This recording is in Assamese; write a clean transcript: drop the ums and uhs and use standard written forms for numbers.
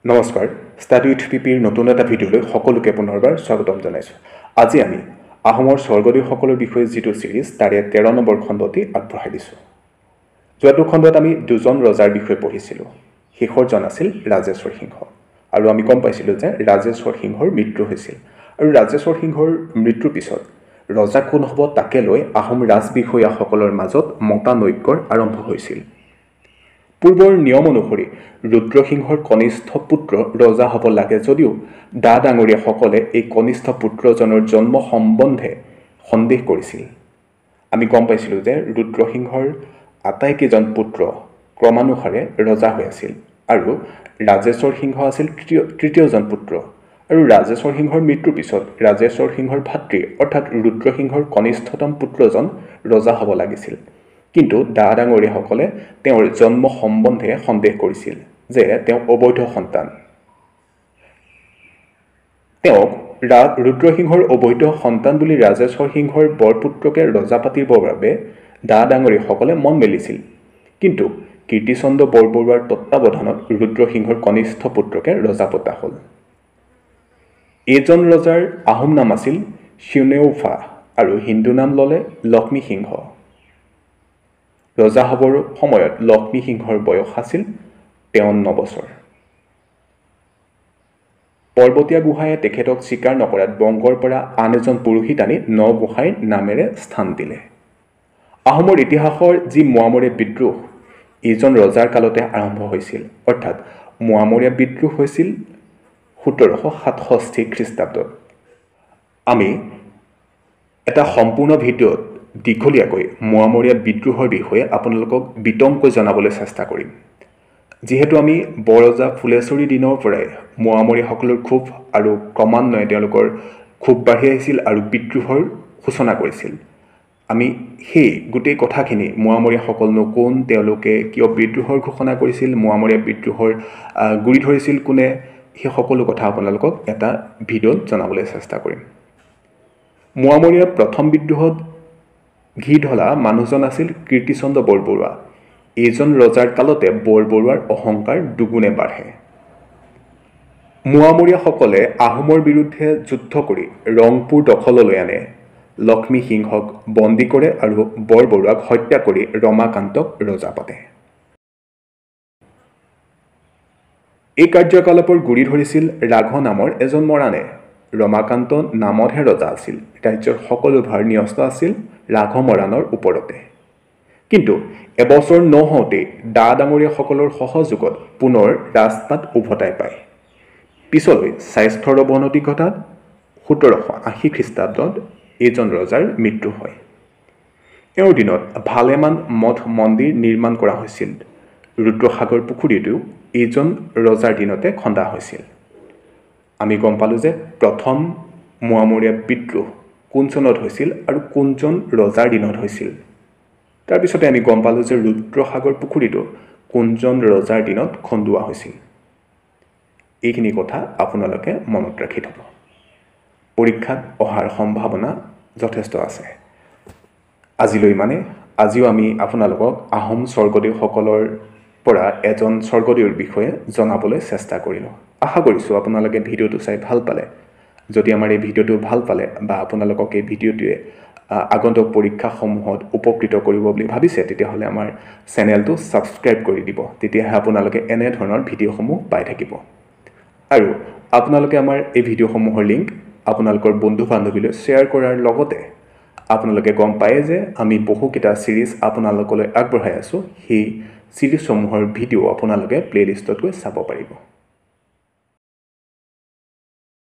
নমস্কাৰ ষ্টাডি উইথ পিপিৰ নতুন এটা ভিডিঅ'লৈ সকলোকে পুনৰবাৰ স্বাগতম জনাইছোঁ। আজি আমি আহোমৰ স্বৰ্গদেউসকলৰ বিষয়ে যিটো ছিৰিজ তাৰে 13 নম্বৰ খণ্ডটি আগবঢ়াই দিছোঁ। যোৱাটো খণ্ডত আমি দুজন ৰজাৰ বিষয়ে পঢ়িছিলোঁ। শেষৰজন আছিল ৰাজেশ্বৰ সিংহ আৰু আমি গম পাইছিলোঁ যে ৰাজেশ্বৰ সিংহৰ মৃত্যু হৈছিল আৰু ৰাজেশ্বৰ সিংহৰ মৃত্যুৰ পিছত ৰজা কোন হ'ব তাকে লৈ আহোম ৰাজবিষয়াসকলৰ মাজত মতানৈক্যৰ আৰম্ভ হৈছিল। পূৰ্বৰ নিয়ম অনুসৰি ৰুদ্ৰসিংহৰ কনিষ্ঠ পুত্ৰ ৰজা হ'ব লাগে যদিও ডা ডাঙৰীয়াসকলে এই কনিষ্ঠ পুত্ৰজনৰ জন্ম সম্বন্ধে সন্দেহ কৰিছিল। আমি গম পাইছিলোঁ যে ৰুদ্ৰসিংহৰ আটাইকেইজন পুত্ৰ ক্ৰমানুসাৰে ৰজা হৈ আছিল আৰু ৰাজেশ্বৰ সিংহ আছিল তৃতীয়জন পুত্ৰ আৰু ৰাজেশ্বৰ সিংহৰ মৃত্যুৰ পিছত ৰাজেশ্বৰ সিংহৰ ভাতৃ অৰ্থাৎ ৰুদ্ৰসিংহৰ কনিষ্ঠতম পুত্ৰজন ৰজা হ'ব লাগিছিল। কিন্তু ডা ডাঙৰীয়াসকলে তেওঁৰ জন্ম সম্বন্ধে সন্দেহ কৰিছিল যে তেওঁ অবৈধ সন্তান। তেওঁক ৰুদ্ৰসিংহৰ অবৈধ সন্তান বুলি ৰাজেশ্বৰ সিংহৰ বৰপুত্ৰকে ৰজা পাতিবৰ বাবে ডা ডাঙৰীয়াসকলে মন মেলিছিল। কিন্তু কীৰ্তিচন্দ্ৰ বৰবৰুৱাৰ তত্বাৱধানত ৰুদ্ৰসিংহৰ কনিষ্ঠ পুত্ৰকে ৰজা পতা হ'ল। এইজন ৰজাৰ আহোম নাম আছিল শিউনেওফা আৰু হিন্দু নাম ল'লে লক্ষ্মী সিংহ। ৰজা হ'বৰ সময়ত লক্ষ্মী সিংহৰ বয়স আছিল 53 বছৰ। পৰ্বতীয়া গোহাঁয়ে তেখেতক স্বীকাৰ নকৰাত বংগৰ পৰা আন এজন পুৰোহিত আনি নগোহাঁইৰ নামেৰে স্থান দিলে। আহোমৰ ইতিহাসৰ যি মোৱামৰীয়া বিদ্ৰোহ এইজন ৰজাৰ কালতে আৰম্ভ হৈছিল, অৰ্থাৎ মোৱামৰীয়া বিদ্ৰোহ হৈছিল 1767 খ্ৰীষ্টাব্দত। আমি এটা সম্পূৰ্ণ ভিডিঅ'ত দীঘলীয়াকৈ মোৱামৰীয়া বিদ্ৰোহৰ বিষয়ে আপোনালোকক বিতংকৈ জনাবলৈ চেষ্টা কৰিম। যিহেতু আমি বৰৰজা ফুলেশ্বৰীৰ দিনৰ পৰাই মোৱামৰীয়াসকলৰ ক্ষোভ আৰু ক্ৰমান্বয়ে তেওঁলোকৰ ক্ষোভ বাঢ়ি আহিছিল আৰু বিদ্ৰোহৰ সূচনা কৰিছিল। আমি সেই গোটেই কথাখিনি মোৱামৰীয়াসকলনো কোন, তেওঁলোকে কিয় বিদ্ৰোহৰ ঘোষণা কৰিছিল, মোৱামৰীয়া বিদ্ৰোহৰ গুৰি ধৰিছিল কোনে, সেই সকলো কথা আপোনালোকক এটা ভিডিঅ'ত জনাবলৈ চেষ্টা কৰিম। মোৱামৰীয়াৰ প্ৰথম বিদ্ৰোহত ঘি ঢলা মানুহজন আছিল কীৰ্তিচন্দ্ৰ বৰবৰুৱা। এইজন ৰজাৰ কালতে বৰবৰুৱাৰ অহংকাৰ দুগুণে বাঢ়ে। মোৱামৰীয়াসকলে আহোমৰ বিৰুদ্ধে যুদ্ধ কৰি ৰংপুৰ দখললৈ আনে, লক্ষ্মী সিংহক বন্দী কৰে আৰু বৰবৰুৱাক হত্যা কৰি ৰমাকান্তক ৰজা পাতে। এই কাৰ্যকলাপৰ গুৰি ধৰিছিল ৰাঘ নামৰ এজন মৰাণে। ৰমাকান্ত নামতহে ৰজা আছিল, ৰাজ্যৰ সকলো ভাৰ ন্যস্ত আছিল ৰাঘ মৰাণৰ ওপৰতে। কিন্তু এবছৰ নহওঁতেই ডা ডাঙৰীয়াসকলৰ সহযোগত পুনৰ ৰাজপাট উভতাই পায়। পিছলৈ স্বাস্থ্যৰ অৱনতি ঘটাত 1780 খ্ৰীষ্টাব্দত এইজন ৰজাৰ মৃত্যু হয়। এওঁৰ দিনত ভালেমান মঠ মন্দিৰ নিৰ্মাণ কৰা হৈছিল। ৰুদ্ৰসাগৰ পুখুৰীটো এইজন ৰজাৰ দিনতে খন্দা হৈছিল। আমি গম পালোঁ যে প্ৰথম মোৱামৰীয়া বিদ্ৰোহ কোন চনত হৈছিল আৰু কোনজন ৰজাৰ দিনত হৈছিল। তাৰপিছতে আমি গম পালোঁ যে ৰুদ্ৰসাগৰ পুখুৰীটো কোনজন ৰজাৰ দিনত খন্দোৱা হৈছিল। এইখিনি কথা আপোনালোকে মনত ৰাখি থ'ব। পৰীক্ষাত অহাৰ সম্ভাৱনা যথেষ্ট আছে। আজিলৈ আজিও আমি আপোনালোকক আহোম স্বৰ্গদেউসকলৰ পৰা এজন স্বৰ্গদেউৰ বিষয়ে জনাবলৈ চেষ্টা কৰিলোঁ। আশা কৰিছোঁ আপোনালোকে ভিডিঅ'টো চাই ভাল পালে। যদি আমাৰ এই ভিডিঅ'টো ভাল পালে বা আপোনালোকক এই ভিডিঅ'টোৱে আগন্তুক পৰীক্ষাসমূহত উপকৃত কৰিব বুলি ভাবিছে, তেতিয়াহ'লে আমাৰ চেনেলটো ছাবস্ক্ৰাইব কৰি দিব। তেতিয়াহে আপোনালোকে এনেধৰণৰ ভিডিঅ'সমূহ পাই থাকিব। আৰু আপোনালোকে আমাৰ এই ভিডিঅ'সমূহৰ লিংক আপোনালোকৰ বন্ধু বান্ধৱীলৈ শ্বেয়াৰ কৰাৰ লগতে আপোনালোকে গম পায় যে আমি বহুকেইটা ছিৰিজ আপোনালোকলৈ আগবঢ়াই আছোঁ। সেই ছিৰিজসমূহৰ ভিডিঅ' আপোনালোকে প্লে'লিষ্টত গৈ চাব পাৰিব।